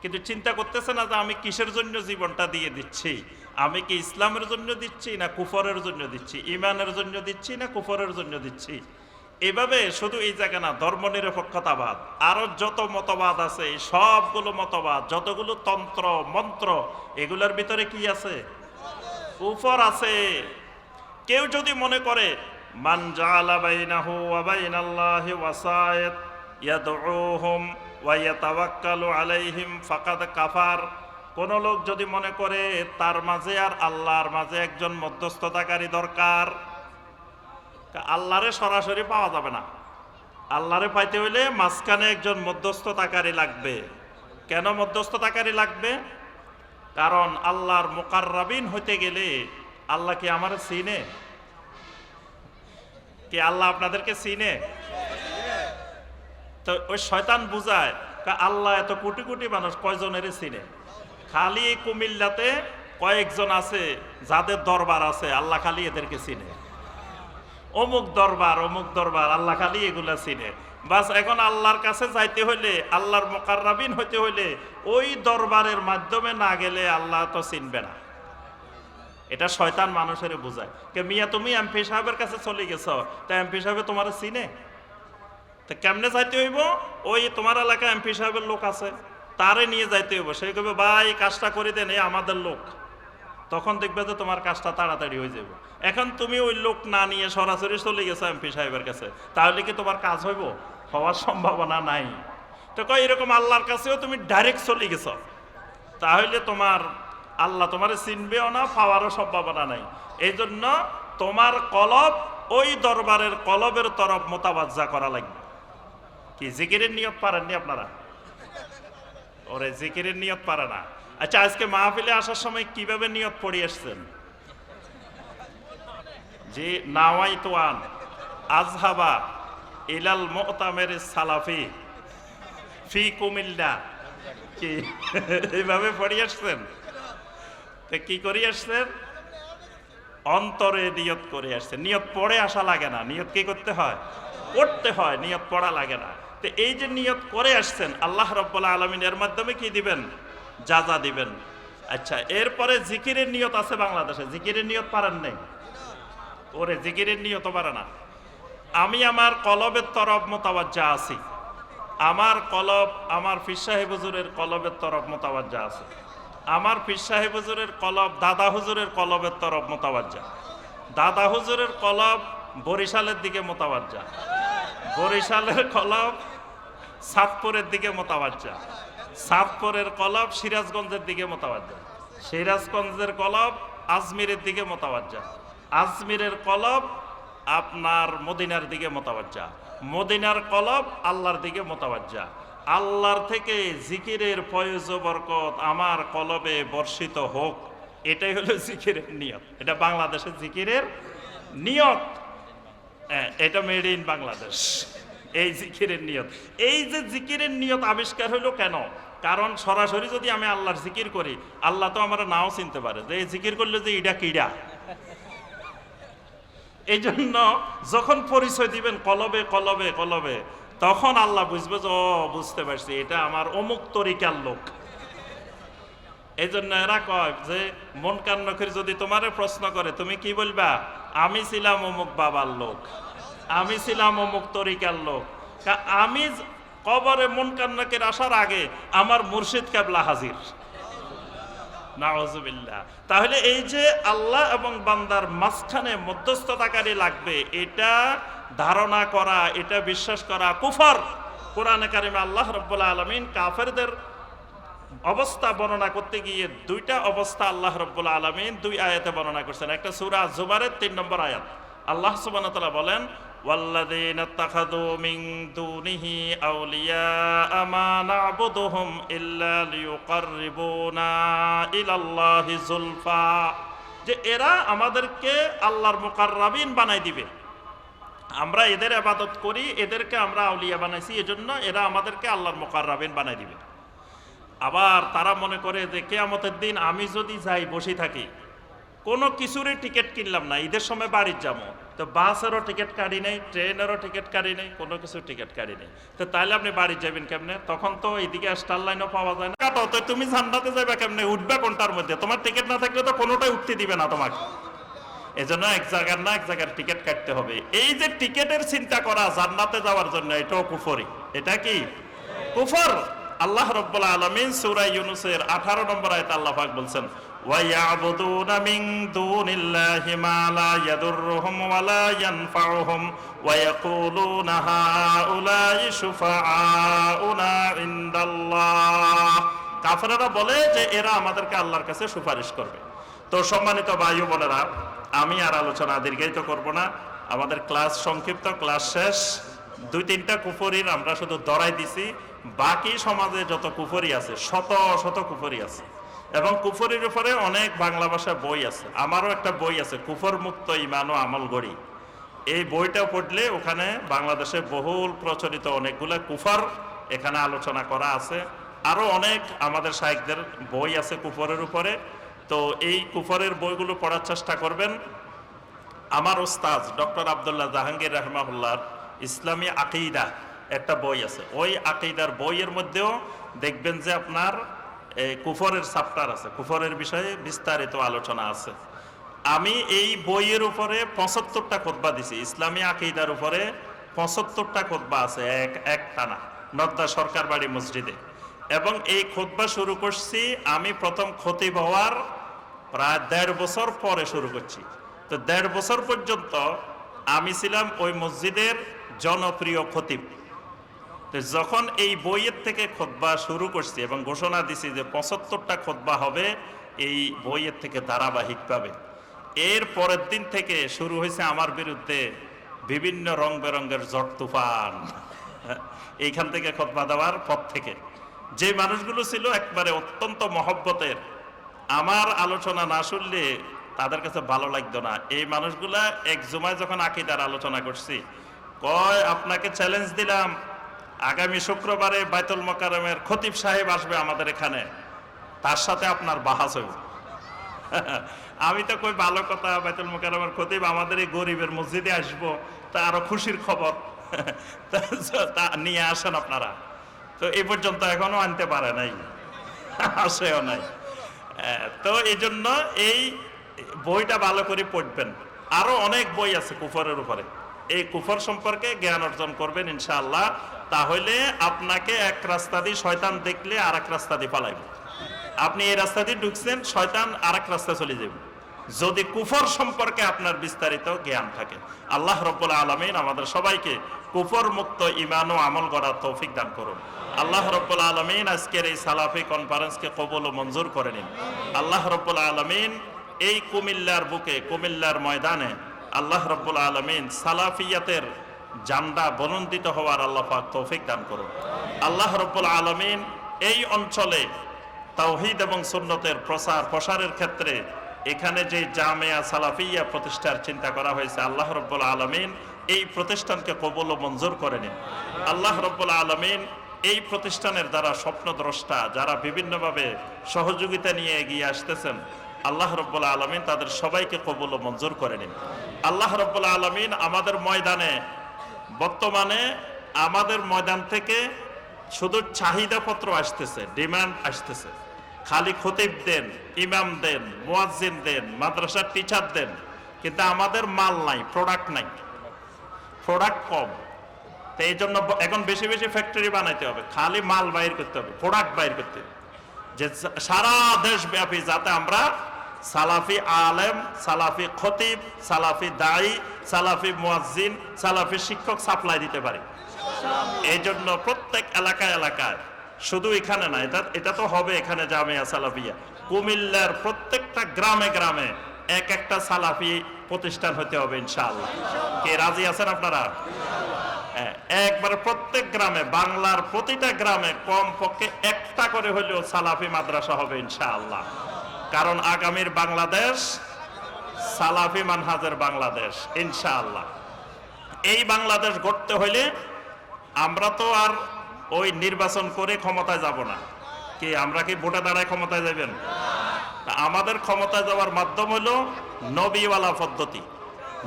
কিন্তু চিন্তা করতেছে না যে আমি কিসের জন্য জীবনটা দিয়ে দিচ্ছি। আমি কি ইসলামের জন্য দিচ্ছি না কুফরের জন্য দিচ্ছি, ইমানের জন্য দিচ্ছি না কুফরের জন্য দিচ্ছি। এভাবে শুধু এই জায়গা না, ধর্মনিরপেক্ষতাবাদ, আরো যত মতবাদ আছে, এই সবগুলো মতবাদ, যতগুলো তন্ত্র মন্ত্র, এগুলোর ভিতরে কি আছে? কুফর আছে। কেউ যদি মনে করে মান জাআলা বাইনাহু ওয়া বাইনাল্লাহি ওয়াসায়েত ইয়াদউহুম ওয়া ইয়াতাওয়াক্কালু আলাইহিম ফাকাদ কাফার, কোন লোক যদি মনে করে তার মাঝে আর আল্লাহর মাঝে একজন মধ্যস্থতাকারী দরকার, আল্লাহরে সরাসরি পাওয়া যাবে না। আল্লাহরে পাইতে হইলে মাঝখানে একজন মধ্যস্থতাকারী লাগবে। কেন মধ্যস্থতাকারী লাগবে? কারণ আল্লাহর মুকাররাবিন হইতে গেলে, আল্লাহ কি আমার চিনে? কি আল্লাহ আপনাদেরকে চিনে? তো ওই শয়তান বুঝায় আল্লাহ এত কোটি কোটি মানুষ কয়জনের চিনে? খালি এই কুমিল্লাতে কয়েকজন আছে যাদের দরবার আছে, আল্লাহ খালি এদেরকে চিনে। অমুক দরবার আল্লাহ খালি এগুলা চিনে। বাস এখন আল্লাহর কাছে যাইতে হইলে, আল্লাহর মুকাররাবিন হইতে হইলে ওই দরবারের মাধ্যমে না গেলে আল্লাহ তো চিনবে না। এটা শয়তান মানুষের বোঝায়। কে মিয়া তুমি এমপি সাহেবের কাছে চলে গেছো, তা এমপি সাহেব তোমার চিনে? তো কেমনে যাইতে হইব? ওই তোমার এলাকায় এমপি সাহেবের লোক আছে, তারে নিয়ে যাইতে হইব। সে কবে ভাই কাজটা করে দেন, এই আমাদের লোক। তখন দেখবে যে তোমার কাজটা তাড়াতাড়ি হয়ে যাবে। এখন তুমি ওই লোক না নিয়ে সরাসরি চলে গেছো এমপি সাহেবের কাছে, তাহলে কি তোমার কাজ হইব? হওয়ার সম্ভাবনা নাই। তো কই এরকম আল্লাহর কাছেও তুমি ডাইরেক্ট চলে গেছো, তাহলে তোমার আল্লাহ তোমার চিনবেও না, পাওয়ারও সম্ভাবনা নাই। এই জন্য তোমার কলব ওই দরবারের কলবের তরফ মোতাবাজ্জা করা লাগবে। কি জিকিরের নিয়ত পারেননি আপনারা? ওরে জিকিরের নিয়ত পারে না। আচ্ছা, আজকে মাহফিলে আসার সময় কিভাবে নিয়ত পড়ে আসছেন? যে নাওয়াইতু আন আযহাবা ইলাল মুতামির সালাফি ফি কুমিল্লা, কি এইভাবে পড়ে আসছেন? তো কি করে আসছেন? অন্তরে নিয়ত করে আসছেন। নিয়ত পড়ে আসা লাগে না, নিয়ত কি করতে হয়? করতে হয়, নিয়ত পড়া লাগে না। তো এই যে নিয়ত করে আসছেন, আল্লাহ রাব্বুল আলামিন এর মাধ্যমে কি দিবেন? যাজা দিবেন। আচ্ছা, এরপরে জিকিরের নিয়ত আছে বাংলাদেশে। জিকিরের নিয়ত পারেন নাই? ওরে জিকিরের নিয়ত পারে না। আমি আমার কলবের তরফ মোতাবাজ্জা আছি। আমার কলব আমার পীর সাহেব হুজুরের কলবের তরফ মোতাবাজ্জা আছে। আমার পীর সাহেব হুজুরের কলব দাদা হুজুরের কলবের তরফ মোতাবাজ্জা। দাদা হুজুরের কলব বরিশালের দিকে মোতাবাজ্জা। বরিশালের কলব সাতপুরের দিকে মোতাবাজ্জা। সাতপুরের কলব সিরাজগঞ্জের দিকে মোতাবাজ্জা। সিরাজগঞ্জের কলব আজমিরের দিকে মোতাবাজ্জা। আজমিরের কলব আপনার মদিনার দিকে মোতাবাজ্জা। মদিনার কলব আল্লাহর দিকে মোতাবাজ্জা। আল্লাহর থেকে জিকিরের ফয়েজ ও বরকত আমার কলবে বর্ষিত হোক, এটাই হলো জিকিরের নিয়ত। এটা বাংলাদেশের জিকিরের নিয়ত। এটা মেড ইন বাংলাদেশ, এই জিকিরের নিয়ত। এই যে জিকিরের নিয়ত আবিষ্কার হইলো কেন? কারণ সরাসরি যদি আমি আল্লাহর জিকির করি, আল্লাহ তো আমার নাও চিনতে পারে যে এই জিকির করলে যে ইডা কিডা। এই জন্য যখন পরিচয় দিবেন কলবে কলবে কলবে, তখন আল্লাহ বুঝবে যে ও বুঝতে পারছি এটা আমার অমুক তরিকার লোক। এই জন্য এরা কয় যে মন কান্নকের যদি তোমারে প্রশ্ন করে তুমি কি বলবা? আমি ছিলাম অমুক বাবার লোক, আমি ছিলাম অমুক তরিকার লোক। আমি কবরে মন কান্নকের আসার আগে আমার মুর্শিদ কেবলা হাজির। নাউজুবিল্লাহ। তাহলে এই যে আল্লাহ এবং বান্দার মাঝখানে মধ্যস্থতাকারী লাগবে, এটা ধারণা করা, এটা বিশ্বাস করা কুফর। কোরআনে কারিমে আল্লাহ রাব্বুল আলামিন কাফেরদের অবস্থা বর্ণনা করতে গিয়ে দুইটা অবস্থা আল্লাহ রাব্বুল আলামিন দুই আয়াতে বর্ণনা করছেন। একটা সূরা জুমারের 3 নম্বর আয়াত, আল্লাহ সুবহানাহু ওয়া তাআলা বলেন ওয়াল্লাযীনা ইত্তাখাযু মিন দুনিহি আউলিয়া মা না'বুদুহুম ইল্লা লিয়ুকাররিবুনা ইলাল্লাহি যুলফা, যে এরা আমাদেরকে আল্লাহর মুকাররাবিন বানাই দিবে। আমরা এদের ইবাদত করি, এদেরকে আমরা আউলিয়া বানাইছি, এজন্য এরা আমাদেরকে আল্লাহর মুকাররাবিন বানাই দিবে। আবার তারা মনে করে যে কিয়ামতের দিন আমি যদি যাই বসে থাকি, কোনো কিছুরই টিকিট কিনলাম না, ঈদের সময় বাড়ির যাবো, তো বাসেরও টিকিট কাটি নেই, ট্রেনেরও টিকিট কাটি নেই, কোনো কিছু টিকিট কাটি নেই, তো তাইলে আপনি বাড়ি যাবেন কেমনে? তখন তো এইদিকে স্টার লাইনও পাওয়া যায় না। কাটো তো তুমি জান্নাতে যাবে কেমনে? উঠবে কোনটার মধ্যে? তোমার টিকিট না থাকলে তো কোনোটাই উঠতে দিবে না তোমাকে। এজন্য এক জায়গার না এক জায়গার টিকিট কাটতে হবে। এই যে টিকিটের চিন্তা করা জান্নাতে যাওয়ার জন্য, এটাও কুফরি। এটা কি কুফর? আল্লাহ রাব্বুল আলামিন সূরা ইউনূসের 18 নম্বর আয়াতে আল্লাহ পাক বলছেন ওয়া ইয়াবুদুনা মিন দুনিল্লাহি মা লা ইয়াদুররুহুম ওয়া লা ইয়ানফাউহুম ওয়া ইয়াকুলুনা হাউলাই শুফাআউনা ইনদাল্লাহ। কাফেররা বলে যে এরা আমাদেরকে আল্লাহর কাছে সুপারিশ করবে। তো সম্মানিত ভাই ও বোনেরা, আমি আর আলোচনা দীর্ঘায়িত করব না, আমাদের ক্লাস সংক্ষিপ্ত, ক্লাস শেষ। 2-3টা কুফরির আমরা শুধু ধরাই দিছি, বাকি সমাজে যত কুফরি আছে শত শত কুফরি আছে, এবং কুফরির উপরে অনেক বাংলা ভাষায় বই আছে। আমারও একটা বই আছে, কুফর মুক্ত ঈমান ও আমল গড়ি। এই বইটা পড়লে ওখানে বাংলাদেশে বহুল প্রচলিত অনেকগুলো কুফর এখানে আলোচনা করা আছে। আরো অনেক আমাদের শাইখদের বই আছে কুফরের উপরে। তো এই কুফরের বইগুলো পড়ার চেষ্টা করবেন। আমার ওস্তাদ ডক্টর আব্দুল্লাহ জাহাঙ্গীর রাহমাহুল্লাহর ইসলামী আকীদা একটা বই আছে, ওই আকীদার বইয়ের মধ্যেও দেখবেন যে আপনার কুফরের চ্যাপ্টার আছে, কুফরের বিষয়ে বিস্তারিত আলোচনা আছে। আমি এই বইয়ের উপরে 75টা খুতবা দিছি, ইসলামী আকীদার উপরে 75টা খুতবা আছে এক টানা, নদ্দা সরকার বাড়ি মসজিদে। এবং এই খুতবা শুরু করছি আমি প্রথম খতিব হওয়ার প্রায় 1.5 বছর পরে শুরু করছি। তো 1.5 বছর পর্যন্ত আমি ছিলাম ওই মসজিদের জনপ্রিয় খতিব। তো যখন এই বইয়ের থেকে খুতবা শুরু করছি এবং ঘোষণা দিছি যে 75টা খুতবা হবে এই বইয়ের থেকে ধারাবাহিকভাবে, এর পরের দিন থেকে শুরু হয়েছে আমার বিরুদ্ধে বিভিন্ন রং বেরঙের ঝড় তুফান। এইখান থেকে খুতবা দেওয়ার পর থেকে যে মানুষগুলো ছিল একবারে অত্যন্ত মহব্বতের, আমার আলোচনা না শুনলে তাদের কাছে ভালো লাগতো না, এই মানুষগুলা এক জুমায় যখন আকীদার আলোচনা করছি, কয় আপনাকে চ্যালেঞ্জ দিলাম, আগামী শুক্রবারে বাইতুল মোকাররমের খতিব সাহেব আসবে আমাদের এখানে, তার সাথে আপনার বাহাস হইব। আমি তো কই ভালো কথা, বাইতুল মোকাররমের খতিব আমাদের এই গরিবের মসজিদে আসবো, তা আরো খুশির খবর, তা নিয়ে আসেন আপনারা। তো এই পর্যন্ত এখনো আনতে পারে নাই, আসেও নাই। তো এই জন্য এই বইটা ভালো করে পড়বেন। আরো অনেক বই আছে কুফরের উপরে, এই কুফর সম্পর্কে জ্ঞান অর্জন করবেন ইনশাআল্লাহ। তাহলে আপনাকে এক রাস্তা দিয়ে শয়তান দেখলে আর এক রাস্তা দিয়ে পালাইবে। আপনি এই রাস্তা দিয়ে ঢুকছেন, শয়তান আর এক রাস্তা চলে যাবে, যদি কুফর সম্পর্কে আপনার বিস্তারিত জ্ঞান থাকে। আল্লাহ রাব্বুল আলামিন আমাদের সবাইকে কুফর মুক্ত ঈমান ও আমল গড়ার তৌফিক দান করুন। আল্লাহ রাব্বুল আলামিন আজকের এই সালাফি কনফারেন্সকে কবুল ও মঞ্জুর করে নিন। আল্লাহ রাব্বুল আলামিন এই কুমিল্লার বুকে, কুমিল্লার ময়দানে আল্লাহ রাব্বুল আলামিন সালাফিয়াতের জান্ডা বলন্দিত হওয়ার আল্লাহ পাক তৌফিক দান করুন। আল্লাহ রাব্বুল আলামিন এই অঞ্চলে তাওহীদ এবং সুন্নতের প্রসারের ক্ষেত্রে এখানে যে জামিয়া সালাফিয়া প্রতিষ্ঠার চিন্তা করা হয়েছে, আল্লাহ রাব্বুল আলামিন এই প্রতিষ্ঠানকে কবুল ও মঞ্জুর করে নিন। আল্লাহ রাব্বুল আলামিন এই প্রতিষ্ঠানের দ্বারা স্বপ্নদ্রষ্টা যারা বিভিন্নভাবে সহযোগিতা নিয়ে এগিয়ে আসতেছেন, আল্লাহ রাব্বুল আলামিন তাদের সবাইকে কবুল ও মঞ্জুর করে নিন। আল্লাহ রাব্বুল আলামিন আমাদের ময়দানে, বর্তমানে আমাদের ময়দান থেকে শুধু চাহিদাপত্র আসতেছে, ডিমান্ড আসতেছে, খালি খতিব দেন, ইমাম দেন, মুয়াজ্জিন দেন, মাদ্রাসার টিচার দেন, কিন্তু আমাদের মাল নাই, প্রোডাক্ট নাই, প্রোডাক্ট কম। তো এই জন্য এখন বেশি বেশি ফ্যাক্টরি বানাইতে হবে, খালি মাল বাইর করতে হবে, প্রোডাক্ট বাইর করতে হবে, যে সারা দেশব্যাপী যাতে আমরা সালাফি আলেম, সালাফি খতিব, সালাফি দায়ী, সালাফি মুয়াজ্জিন, সালাফি শিক্ষক সাপ্লাই দিতে পারি। এই জন্য প্রত্যেক এলাকায় এলাকায়, শুধু এখানে না, এটা তো হবে এখানে জামিয়া সালাফিয়া, কুমিল্লার প্রত্যেকটা গ্রামে গ্রামে এক একটা সালাফি প্রতিষ্ঠান হতে হবে ইনশাআল্লাহ। কে রাজি আছেন আপনারা? একবার প্রত্যেক গ্রামে, বাংলার প্রতিটা গ্রামে কমপক্ষে একটা করে হলেও সালাফি মাদ্রাসা হবে ইনশাআল্লাহ। কারণ আগামীর বাংলাদেশ সালাফি মানহাজের বাংলাদেশ ইনশাআল্লাহ। এই বাংলাদেশ গড়তে হইলে আমরা তো আর ওই নির্বাচন করে ক্ষমতায় যাব না। কি আমরা কি ভোটে দাঁড়ায় ক্ষমতায় যাবেন? আমাদের ক্ষমতায় যাওয়ার মাধ্যম হলো নবীওয়ালা পদ্ধতি।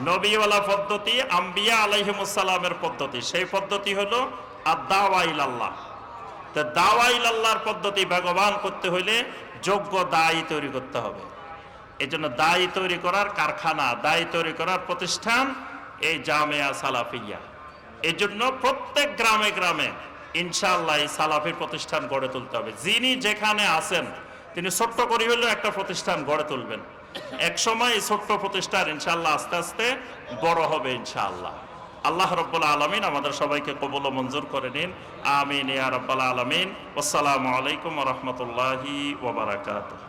নবীওয়ালা পদ্ধতি আম্বিয়া আলাইহিমুস সালামের পদ্ধতি। সেই পদ্ধতি হলো আদ-দাওয়া ইলাল্লাহ। তো দাওয়া ইলাল্লাহর পদ্ধতি ভগবান করতে হইলে যোগ্য দায়ী তৈরি করতে হবে। এই জন্য দায়ী তৈরি করার কারখানা, দায়ী তৈরি করার প্রতিষ্ঠান এই জামিয়া সালাফিয়া। এই জন্য প্রত্যেক গ্রামে গ্রামে ইনশাআল্লাহ এই সালাফির প্রতিষ্ঠান গড়ে তুলতে হবে। যিনি যেখানে আছেন তিনি ছোট্ট করে হলেও একটা প্রতিষ্ঠান গড়ে তুলবেন। এক সময় এই ছোট্ট প্রতিষ্ঠান ইনশাআল্লাহ আস্তে আস্তে বড় হবে ইনশাআল্লাহ। আল্লাহ রাব্বুল আলামিন আমাদের সবাইকে কবুল ও মঞ্জুর করে নিন। আমিন ইয়া রাব্বাল আলামিন। আসসালামু আলাইকুম ওয়া রাহমাতুল্লাহি ওয়া বারাকাতুহু।